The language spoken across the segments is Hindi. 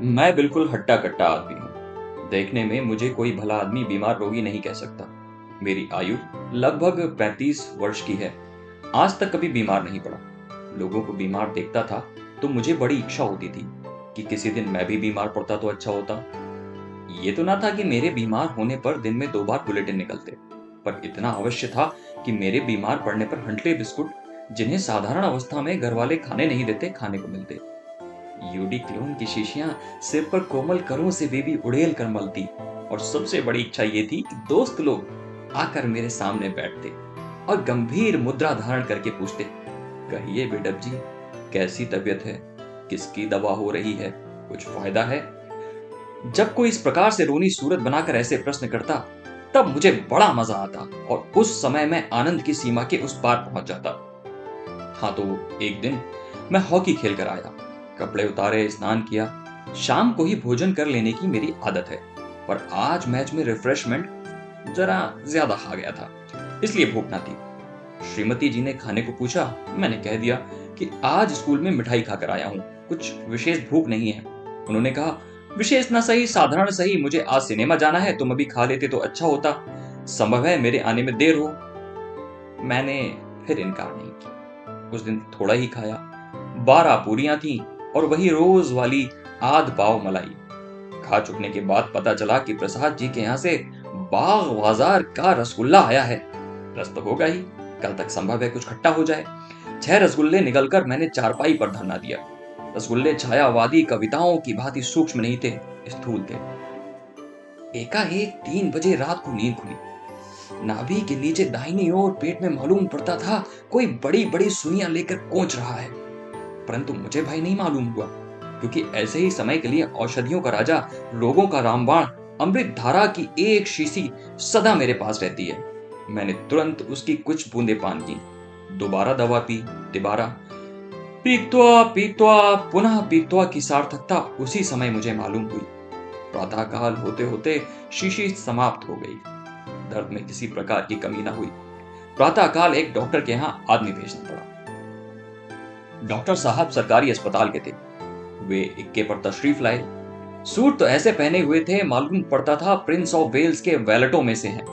मैं बिल्कुल हट्टा-कट्टा आदमी हूँ। देखने में मुझे कोई भला आदमी बीमार रोगी नहीं कह सकता। मेरी आयु लगभग 35 वर्ष की है। आज तक कभी बीमार नहीं पड़ा। लोगों को बीमार देखता था तो मुझे बड़ी इच्छा होती थी कि किसी दिन मैं भी बीमार पड़ता तो अच्छा होता। ये तो ना था कि मेरे बीमार होने पर दिन में 2 बार बुलेटिन निकलते, पर इतना अवश्य था कि मेरे बीमार पड़ने पर हंटले बिस्कुट, जिन्हें साधारण अवस्था में घरवाले खाने नहीं देते, खाने को मिलते। यूडी-क्लोन की शीशियां सिर पर कोमल करों से बेबी उड़ेल कर मलती, और सबसे बड़ी इच्छा ये थी कि दोस्त लोग आकर मेरे सामने बैठते और गंभीर मुद्रा धारण करके पूछते, कहिए बेडप जी, कैसी तबीयत है, किसकी दवा हो रही है, कुछ फायदा है? जब कोई इस प्रकार से रोनी सूरत बनाकर ऐसे प्रश्न करता, तब मुझे बड़ा मजा आता और उस समय मैं आनंद की सीमा के उस पार पहुंच जाता। हाँ, तो एक दिन मैं हॉकी खेल कर आया, कपड़े उतारे, स्नान किया। शाम को ही भोजन कर लेने की मेरी आदत है, पर आज मैच में रिफ्रेशमेंट जरा ज्यादा खा गया था, इसलिए भूख ना थी। श्रीमती जी ने खाने को पूछा, मैंने कह दिया कि आज स्कूल में मिठाई खाकर आया हूँ, कुछ विशेष भूख नहीं है। उन्होंने कहा, विशेष ना सही, साधारण सही, मुझे आज सिनेमा जाना है, तुम अभी खा लेते तो अच्छा होता, संभव है मेरे आने में देर हो। मैंने फिर इनकार नहीं किया। उस दिन थोड़ा ही खाया, 12 पूरियां थीं और वही रोज वाली आध पाव मलाई। खा चुकने के बाद पता चला कि प्रसाद जी के यहाँ से बाग बाजार का रसगुल्ला आया है। रस तो होगा ही, कल तक संभव है कुछ खट्टा हो जाए। 6 रसगुल्ले निगलकर मैंने चारपाई पर धरना दिया। रसगुल्ले छायावादी कविताओं की भांति सूक्ष्म नहीं थे, स्थूल थे। एकाएक 3 बजे रात को नींद खुली। नाभि के नीचे दाहिनी ओर पेट में मालूम पड़ता था कोई बड़ी बड़ी सुइयां लेकर कोंच रहा है, परंतु मुझे भय नहीं मालूम हुआ, क्योंकि ऐसे ही समय के लिए औषधियों का राजा, रोगों का रामबाण, अमृत धारा की एक शीशी सदा मेरे पास रहती है। मैंने तुरंत उसकी कुछ बूंदे पान की, दोबारा दवा पी, तिबारा। पीत्वा पीत्वा पुनः पीत्वा की सार्थकता उसी समय मुझे मालूम हुई। प्रातःकाल होते होते शीशी समाप्त हो गई। दर्द में किसी प्रकार की कमी न हुई। प्रातःकाल एक डॉक्टर के यहाँ आदमी भेजना पड़ा। डॉक्टर साहब सरकारी अस्पताल के थे। वे इक्के पर तशरीफ लाए। सूट तो ऐसे पहने हुए थे मालूम पड़ता था प्रिंस ऑफ वेल्स के वैलेटों में से हैं।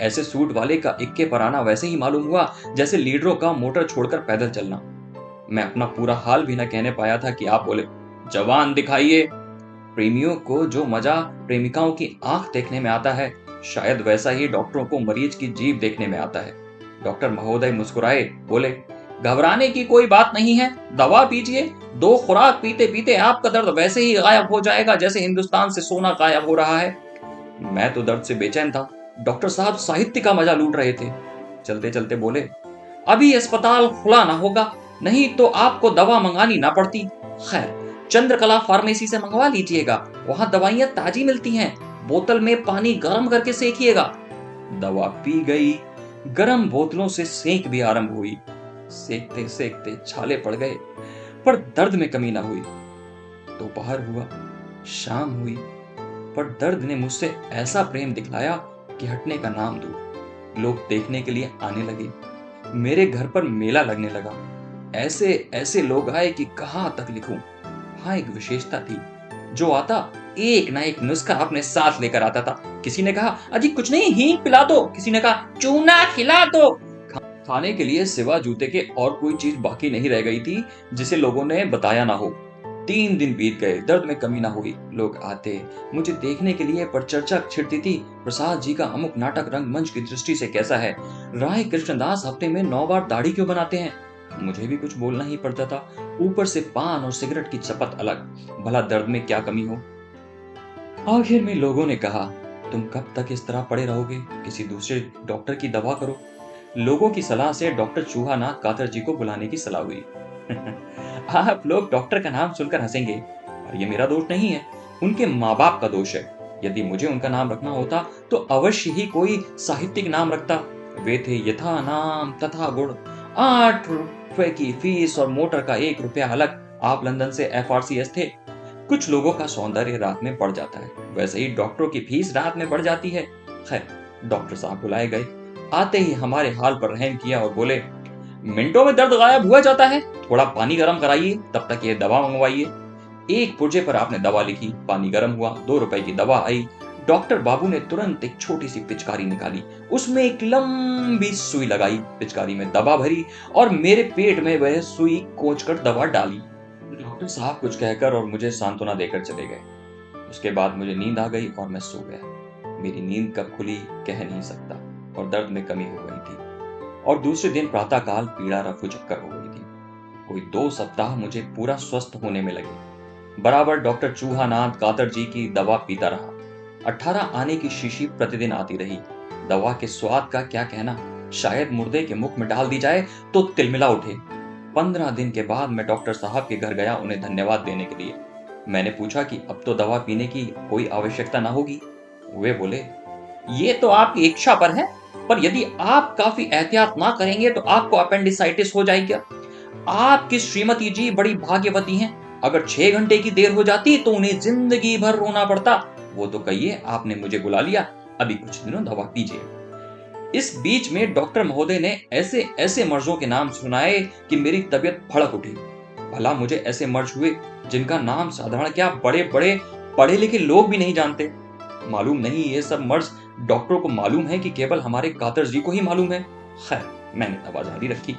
ऐसे सूट वाले का इक्के पर आना वैसे ही मालूम हुआ जैसे लीडरों का मोटर छोड़कर पैदल चलना। मैं अपना पूरा हाल भी न कहने पाया था कि आप बोले, जवान दिखाइए। प्रेमियों को जो मजा प्रेमिकाओं की आंख देखने में आता है, शायद वैसा ही डॉक्टरों को मरीज की जीभ देखने में आता है। डॉक्टर महोदय मुस्कुराए, बोले, घबराने की कोई बात नहीं है, दवा पीजिए। 2 खुराक पीते पीते आपका दर्द वैसे ही गायब हो जाएगा जैसे हिंदुस्तान से सोना गायब हो रहा है। मैं तो दर्द से बेचैन था। डॉक्टर साहब साहित्य का मजा लूट रहे थे। चलते चलते बोले, अभी अस्पताल खुला ना होगा, नहीं तो आपको दवा मंगानी ना पड़ती। खैर, चंद्रकला फार्मेसी से मंगवा लीजिएगा, वहां दवाइयां ताजी मिलती हैं। बोतल में पानी गर्म करके सेकिएगा। दवा पी गई, गर्म बोतलों से सेंक भी आरंभ हुई। सेकते सेकते छाले पड़ गए, पर दर्द में कमी ना हुई। दोपहर हुआ, शाम हुई, पर दर्द ने मुझसे ऐसा प्रेम दिखलाया कि हटने का नाम दूर। लोग देखने के लिए आने लगे। मेरे घर पर मेला लगने लगा। ऐसे ऐसे लोग आए कि कहां तक लिखूं। हाँ, एक विशेषता थी, जो आता एक ना एक नुस्खा अपने साथ लेकर आता था। किसी ने कहा, अजी कुछ नहीं, हींग पिला दो। किसी ने कहा, चूना खिला दो। खाने के लिए सिवा जूते के और कोई चीज बाकी नहीं रह गई थी जिसे लोगों ने बताया ना हो। 3 दिन बीत गए, दर्द में कमी ना हुई। लोग आते मुझे देखने के लिए, पर चर्चा छिड़ती थी, प्रसाद जी का अमुक नाटक रंगमंच की दृष्टि से कैसा है, राय कृष्णदास हफ्ते में 9 बार दाढ़ी क्यों बनाते हैं। मुझे भी कुछ बोलना ही पड़ता था, ऊपर से पान और सिगरेट की चपत अलग। भला दर्द में क्या कमी हो। आखिर में लोगों ने कहा, तुम कब तक इस तरह पड़े रहोगे, किसी दूसरे डॉक्टर की दवा करो। लोगों की सलाह से डॉक्टर चूहा नाक कातर जी को बुलाने की सलाह हुई। आप लोग डॉक्टर का नाम सुनकर हंसेंगे, और ये मेरा दोष नहीं है, उनके माँ बाप का दोष है। यदि मुझे उनका नाम रखना होता तो अवश्य ही कोई साहित्यिक नाम रखता। वे थे यथा नाम तथा गुण, 8 रुपए की फीस और मोटर का 1 रुपया अलग। आप लंदन से FRCS थे। कुछ लोगों का सौंदर्य रात में बढ़ जाता है, वैसे ही डॉक्टरों की फीस रात में बढ़ जाती है। खैर, डॉक्टर साहब बुलाए गए। आते ही हमारे हाल पर रहम किया और बोले, मिनटों में दर्द गायब हुआ जाता है, थोड़ा पानी गर्म कराइए, तब तक ये दवा मंगवाइए। एक पुर्जे पर आपने दवा लिखी, पानी गर्म हुआ, 2 रुपए की दवा आई। डॉक्टर बाबू ने तुरंत एक छोटी सी पिचकारी निकाली, उसमें एक लंबी सुई लगाई, पिचकारी में दवा भरी और मेरे पेट में वह सुई कोंचकर दवा डाली। डॉक्टर साहब कुछ कहकर और मुझे सांत्वना देकर चले गए। उसके बाद मुझे नींद आ गई और मैं सो गया। मेरी नींद कब खुली कह नहीं सकता, और दर्द में कमी हो गई थी, और दूसरे दिन प्रातःकाल पीड़ा रफू चक्कर हो गई थी। कोई 2 सप्ताह मुझे पूरा स्वस्थ होने में लगे। बराबर डॉक्टर चूहानाथ कातर जी की दवा पीता रहा। 18 आने की शीशी प्रतिदिन आती रही। दवा के स्वाद का क्या कहना, शायद मुर्दे के मुख में डाल दी जाए तो तिलमिला उठे। 15 दिन के बाद मैं डॉक्टर साहब के घर गया उन्हें धन्यवाद देने के लिए। मैंने पूछा कि अब तो दवा पीने की कोई आवश्यकता ना होगी। वे बोले, ये तो आपकी इच्छा पर है, पर यदि आप काफी एहतियात ना करेंगे तो आपको अपेंडिसाइटिस हो जाएगी। आपकी श्रीमती जी बड़ी भाग्यवती हैं। अगर 6 घंटे की देर हो जाती तो उन्हें जिंदगी भर रोना पड़ता। वो तो कहिए आपने मुझे बुला लिया, अभी कुछ दिनों दवा पीजिए। इस बीच में डॉक्टर महोदय ने ऐसे ऐसे मर्जों के नाम सुनाए कि मेरी तबीयत भड़क उठी। भला मुझे ऐसे मर्ज हुए जिनका नाम साधारण क्या बड़े बड़े पढ़े लिखे लोग भी नहीं जानते। मालूम नहीं ये सब मर्ज डॉक्टरों को मालूम है कि केवल हमारे कातर जी को ही मालूम है। खैर, मैंने दवा जारी रखी।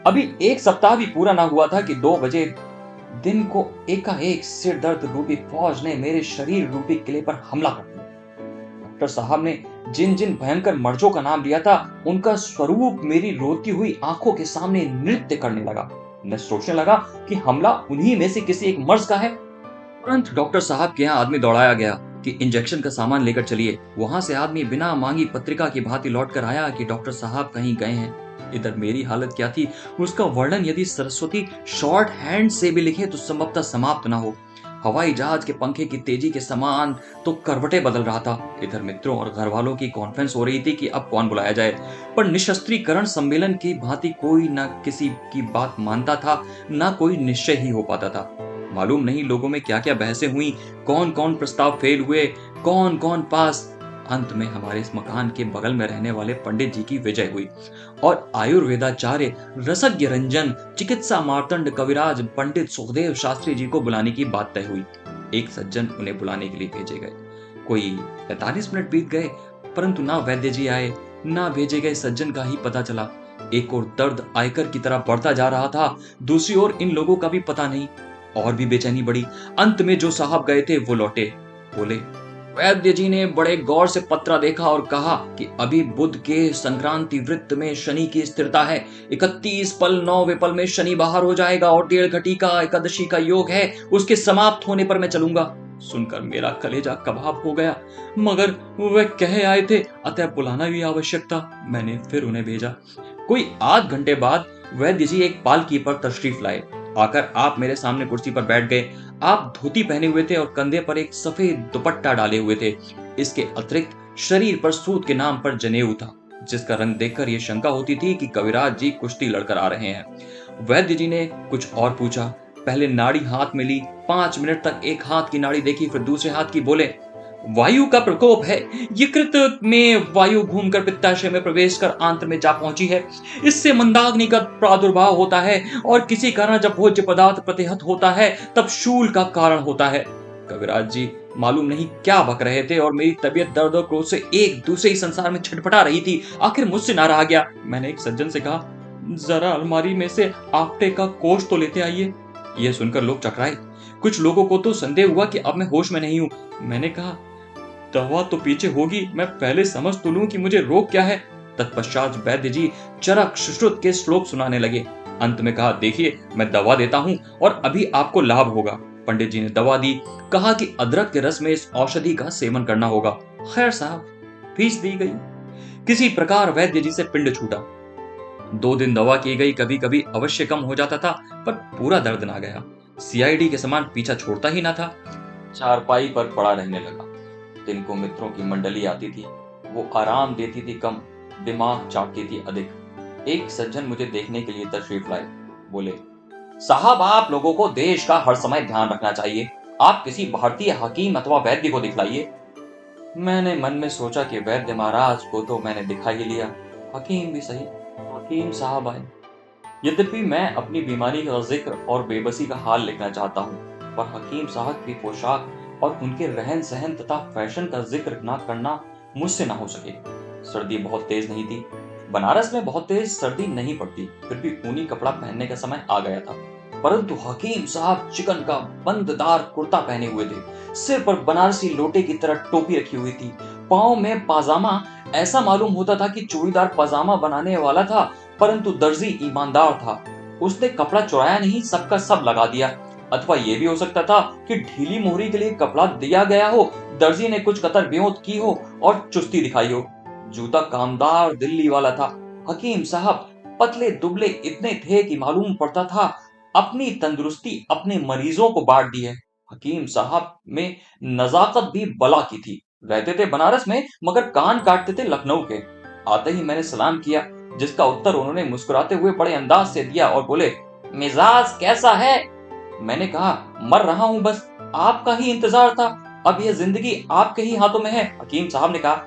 अभी 1 सप्ताह भी पूरा ना हुआ था कि 2 बजे दिन को एकाएक सिर दर्द रूपी फौज ने मेरे शरीर रूपी किले पर हमला कर दिया। डॉक्टर साहब ने जिन जिन भयंकर मर्जों का नाम लिया था, उनका स्वरूप मेरी रोती हुई आंखों के सामने नृत्य करने लगा। मैं सोचने लगा कि हमला उन्हीं में से किसी एक मर्ज का है। तुरंत डॉक्टर साहब के यहाँ आदमी दौड़ाया गया कि इंजेक्शन का सामान लेकर चलिए। वहां से आदमी बिना मांगी पत्रिका की भांति लौट कर आया कि डॉक्टर साहब कहीं गए हैं। इधर मेरी हालत क्या थी, उसका वर्णन यदि सरस्वती शॉर्ट हैंड से भी लिखे तो संभवतः समाप्त ना हो। हवाई जहाज के पंखे की तेजी के समान तो करवटें बदल रहा था। इधर मित्रों और घर वालों की कॉन्फ्रेंस हो रही थी कि अब कौन बुलाया जाए, पर निशस्त्रीकरण सम्मेलन की भांति कोई न किसी की बात मानता था, न कोई निश्चय ही हो पाता था। मालूम नहीं लोगों में क्या क्या बहसें हुई, कौन कौन प्रस्ताव फेल हुए, कौन कौन पास। अंत में हमारे इस मकान के बगल में रहने वाले पंडित जी की विजय हुई और आयुर्वेदाचार्य रसज्ञ रंजन चिकित्सा मार्तंड कविराज पंडित सुखदेव शास्त्री जी को बुलाने की बात तय हुई। एक सज्जन उन्हें बुलाने के लिए भेजे गए। कोई 45 मिनट बीत गए, परंतु ना वैद्य जी आए, ना भेजे गए सज्जन का ही पता चला। एक और दर्द आयकर की तरह बढ़ता जा रहा था, दूसरी ओर इन लोगों का भी पता नहीं। और भी बेचैनी बढ़ी। अंत में जो साहब गए थे वो लौटे। बोले, वैद्य जी ने बड़े गौर से पत्रा देखा और कहा कि अभी बुध के संक्रांति वृत्त में शनि की स्थिरता है। 31 पल 9 विपल में शनि बाहर हो जाएगा और 1.5 घटी का एकादशी का योग है। उसके समाप्त होने पर मैं चलूंगा। सुनकर मेरा कलेजा कबाब हो गया, मगर वह कहे आए थे, अतः बुलाना भी आवश्यक था। मैंने फिर उन्हें भेजा। कोई आध घंटे बाद वैद्य जी एक पालकी पर तशरीफ लाए। आकर आप मेरे सामने कुर्सी पर बैठ गए। आप धोती पहने हुए थे और कंधे पर एक सफेद दुपट्टा डाले हुए थे। इसके अतिरिक्त शरीर पर सूत के नाम पर जनेऊ था, जिसका रंग देखकर यह शंका होती थी कि कविराज जी कुश्ती लड़कर आ रहे हैं। वैद्य जी ने कुछ और पूछा। पहले नाड़ी हाथ में ली, 5 मिनट तक एक हाथ की नाड़ी देखी, फिर दूसरे हाथ की। बोले, वायु का प्रकोप है। यकृत में वायु घूमकर पित्ताशय में प्रवेश कर आंत्र में जा पहुंची है। इससे मंदाग्नि का प्रादुर्भाव होता है और किसी कारण जब भोज्य पदार्थ प्रतिहत होता है तब शूल का कारण होता है। कविराज जी मालूम नहीं क्या बक रहे थे और मेरी तबीयत दर्द और क्रोध से एक दूसरे ही संसार में छटपटा रही थी। आखिर मुझसे ना रहा गया। मैंने एक सज्जन से कहा, जरा अलमारी में से आपटे का कोष तो लेते आइए। यह सुनकर लोग चकराए। कुछ लोगों को तो संदेह हुआ कि अब मैं होश में नहीं हूं। मैंने कहा, दवा तो पीछे होगी, मैं पहले समझ तो लूं कि मुझे रोग क्या है। तत्पश्चात वैद्य जी चरक सुश्रुत के श्लोक सुनाने लगे। अंत में कहा, देखिए मैं दवा देता हूं और अभी आपको लाभ होगा। पंडित जी ने दवा दी। कहा कि अदरक के रस में इस औषधि का सेवन करना होगा। खैर साहब, फीस दी गई। किसी प्रकार वैद्य जी से पिंड छूटा। 2 दिन दवा की गई, कभी कभी अवश्य कम हो जाता था, पर पूरा दर्द ना गया। सीआईडी के समान पीछा छोड़ता ही ना था। चारपाई पर पड़ा रहने लगा। दिन को मित्रों की मंडली आती थी। वो आराम देती थी कम, दिमाग चाटती थी अधिक। एक सज्जन मुझे देखने के लिए तशरीफ लाए। बोले, साहब आप लोगों को देश का हर समय ध्यान रखना चाहिए। आप किसी भारतीय हकीम अथवा वैद्य को दिखलाइए। मैंने मन में सोचा कि वैद्य महाराज को तो मैंने दिखा ही लिया, हकीम भी सही। हकीम साहब आए। यद्यपि मैं अपनी बीमारी का जिक्र और बेबसी का हाल लिखना चाहता हूँ, पर हकीम साहब की पोशाक और उनके रहन सहन तथा फैशन का जिक्र ना करना मुझसे ना हो सके। सर्दी बहुत तेज नहीं थी। बनारस में बहुत तेज सर्दी नहीं पड़ती, फिर भी ऊनी कपड़ा पहनने का समय आ गया था। परंतु हकीम साहब चिकन का बंददार कुर्ता पहने हुए थे। सिर पर बनारसी लोटे की तरह टोपी रखी हुई थी। पाँव में पाजामा। ऐसा मालूम होता था कि चूड़ीदार पाजामा बनाने वाला था, परंतु दर्जी ईमानदार था। उसने कपड़ा चुराया नहीं, सबका सब लगा दिया। अथवा ये भी हो सकता था कि ढीली मोहरी के लिए कपड़ा दिया गया हो, दर्जी ने कुछ कतर ब्योंत की हो और चुस्ती दिखाई हो। जूता कामदार दिल्ली वाला था। हकीम साहब पतले दुबले इतने थे कि मालूम पड़ता था अपनी तंदुरुस्ती अपने मरीजों को बांट दी है। हकीम साहब में नजाकत भी बला की थी। रहते थे बनारस में, मगर कान काटते थे लखनऊ के। आते ही मैंने सलाम किया, जिसका उत्तर उन्होंने मुस्कुराते हुए बड़े अंदाज से दिया और बोले, मिजाज कैसा है? मैंने कहा, मर रहा हूं बस, आपका ही इंतजार था। अब यह जिंदगी आपके ही हाथों में है। हकीम साहब ने कहा,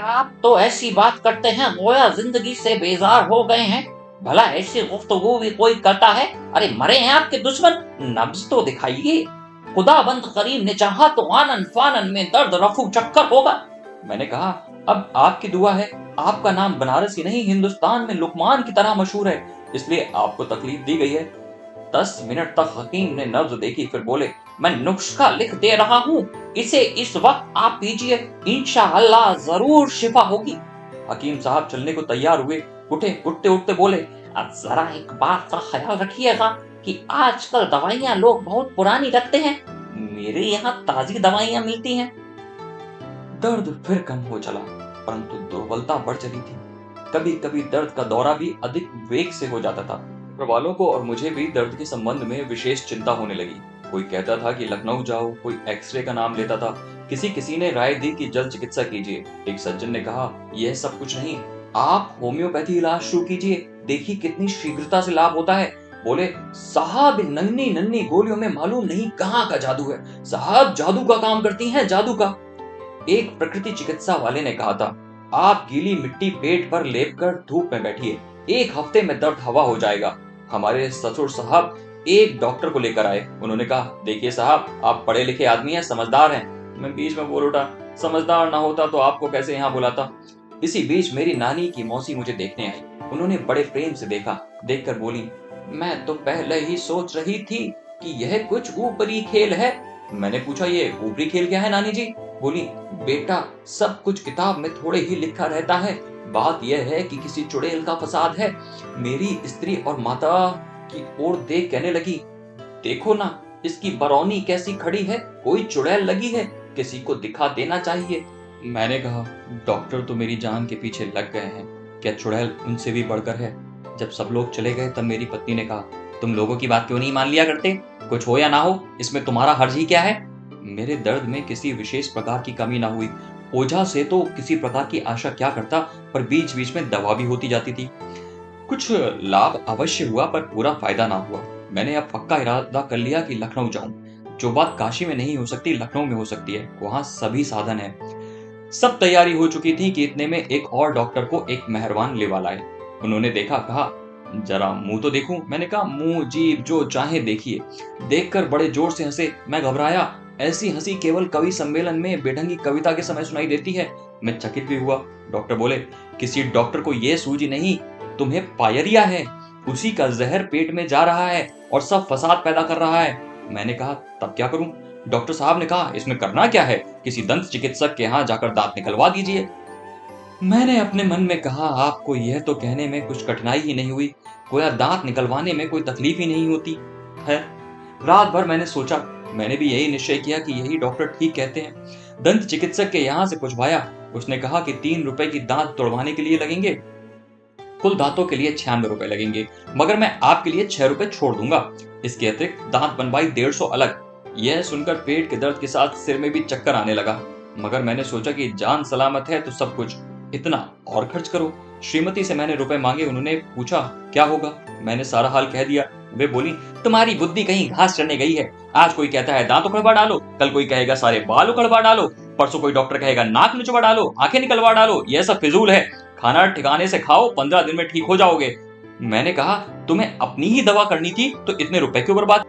आप तो ऐसी बात करते हैं गोया जिंदगी से बेजार हो गए हैं। भला ऐसी गुफ्तगू भी कोई करता है? अरे मरे हैं आपके दुश्मन, नब्ज तो दिखाइए। खुदाबंद करीम ने चाहा तो आनन फानन में दर्द रफू चक्कर होगा। मैंने कहा, अब आपकी दुआ है। आपका नाम बनारस ही नहीं हिंदुस्तान में लुकमान की तरह मशहूर है, इसलिए आपको तकलीफ दी गई है। 10 मिनट तक हकीम ने नब्ज देखी, फिर बोले, मैं नुस्खा लिख दे रहा हूँ, इसे इस वक्त आप पीजिए, इंशाअल्लाह जरूर शिफा होगी। हकीम साहब चलने को तैयार हुए, उठे, उठते उठते बोले, अब जरा एक बात का ख्याल रखिएगा कि आजकल दवाइयाँ लोग बहुत पुरानी रखते हैं, मेरे यहाँ ताजी दवाइयाँ मिलती हैं। दर्द फिर कम हो चला, परंतु दुर्बलता बढ़ चली थी। कभी कभी दर्द का दौरा भी अधिक वेग से हो जाता था। घर वालों को और मुझे भी दर्द के संबंध में विशेष चिंता होने लगी। कोई कहता था कि लखनऊ जाओ, कोई एक्सरे का नाम लेता था। किसी किसी ने राय दी कि जल्द चिकित्सा कीजिए। एक सज्जन ने कहा, यह सब कुछ नहीं, आप होम्योपैथी इलाज शुरू कीजिए, देखिए कितनी शीघ्रता से लाभ होता है। बोले, साहब इन नन्ही नन्ही गोलियों में मालूम नहीं कहाँ का जादू है, साहब जादू का काम करती हैं, जादू का। एक प्रकृति चिकित्सा वाले ने कहा था, आप गीली मिट्टी पेट पर लेप कर धूप में बैठिए, 1 हफ्ते में दर्द हवा हो जाएगा। हमारे ससुर साहब एक डॉक्टर को लेकर आए। उन्होंने कहा, देखिए साहब, आप पढ़े लिखे आदमी हैं, समझदार हैं। मैं बीच में बोल उठा, समझदार ना होता तो आपको कैसे यहाँ बुलाता। इसी बीच मेरी नानी की मौसी मुझे देखने आई। उन्होंने बड़े प्रेम से देखा, देखकर बोली, मैं तो पहले ही सोच रही थी कि यह कुछ ऊपरी खेल है। मैंने पूछा, ये ऊपरी खेल क्या है नानी जी? बोली, बेटा सब कुछ किताब में थोड़े ही लिखा रहता है, बात यह है कि किसी चुड़ैल का फसाद है। मेरी स्त्री और माता की ओर देख कहने लगी, देखो ना, इसकी बरौनी कैसी खड़ी है, कोई चुड़ैल लगी है, किसी को दिखा देना चाहिए। मैंने कहा, डॉक्टर तो मेरी जान के पीछे लग गए हैं, क्या चुड़ैल उनसे भी बढ़कर है? जब सब लोग चले गए तब मेरी पत्नी ने कहा, तुम लोगों की बात क्यों नहीं मान लिया करते? कुछ हो या ना हो, इसमें तुम्हारा हर्ज ही क्या है? मेरे दर्द में किसी विशेष प्रकार की कमी ना हुई। ओझा से तो किसी प्रकार की आशा क्या करता, पर बीच बीच में दवा भी होती जाती थी। कुछ लाभ अवश्य हुआ, पर पूरा फायदा ना हुआ। मैंने अब पक्का इरादा कर लिया कि लखनऊ जाऊं। जो बात काशी में नहीं हो सकती, लखनऊ में हो सकती है, वहां सभी साधन है। सब तैयारी हो चुकी थी कि इतने में एक और डॉक्टर को एक मेहरबान लेवा लाए। उन्होंने देखा, कहा, जरा मुंह तो देखूं। मैंने कहा, मुंह जीभ जो चाहे देखिए। देखकर बड़े जोर से हंसे। मैं घबराया। ऐसी हंसी केवल कवि सम्मेलन में बेढंगी कविता के समय सुनाई देती है। मैं चकित भी हुआ। डॉक्टर बोले, किसी डॉक्टर को यह सूझी नहीं, तुम्हें पायरिया है, उसी का जहर पेट में जा रहा है और सब फसाद पैदा कर रहा है। मैंने कहा, तब क्या करूं? डॉक्टर साहब ने कहा, इसमें करना क्या है, किसी दंत चिकित्सक के यहाँ जाकर दांत निकलवा दीजिए। मैंने अपने मन में कहा, आपको यह तो कहने में कुछ कठिनाई ही नहीं हुई, गोया दांत निकलवाने में कोई तकलीफ ही नहीं होती है। रात भर मैंने सोचा। मैंने भी यही निश्चय किया कि यही डॉक्टर ठीक कहते हैं। दंत चिकित्सक के यहाँ से पूछवाया। उसने कहा कि 3 रुपए की दांत तोड़वाने के लिए लगेंगे, कुल दांतों के लिए 96 रुपए लगेंगे, मगर मैं आपके लिए 6 रुपए छोड़ दूंगा। इसके अतिरिक्त दांत बनवाई 150 अलग। यह सुनकर पेट के दर्द के साथ सिर में भी चक्कर आने लगा, मगर मैंने सोचा कि जान सलामत है तो सब कुछ, इतना और खर्च करो। श्रीमती से मैंने रुपए मांगे। उन्होंने पूछा, क्या होगा? मैंने सारा हाल कह दिया। वे बोली, तुम्हारी बुद्धि कहीं घास चढ़ने गई है। आज कोई कहता है दांत उखड़वा डालो, कल कोई कहेगा सारे बाल उखड़वा डालो, परसों कोई डॉक्टर कहेगा नाक निचवा डालो, आंखें निकलवा डालो। यह सब फिजूल है। खाना ठिकाने से खाओ, 15 दिन में ठीक हो जाओगे। मैंने कहा, तुम्हें अपनी ही दवा करनी थी तो इतने रुपए क्यों बर्बाद